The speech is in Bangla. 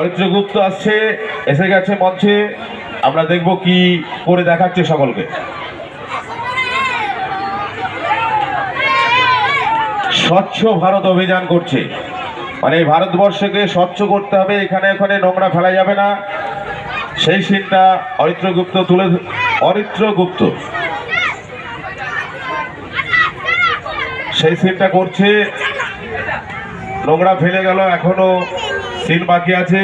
অরিত্র গুপ্ত আসছে, এসে গেছে মঞ্চে। আমরা দেখব কি করে দেখাচ্ছে সকলকে। স্বচ্ছ ভারত অভিযান করছে, মানে এই ভারতবর্ষকে স্বচ্ছ করতে হবে, এখানে ওখানে নোংরা ফেলা যাবে না। সেই সিনটা অরিত্র গুপ্ত সেই সিনটা করছে। নোংরা ফেলে গেল, এখনো সিন বাকি আছে।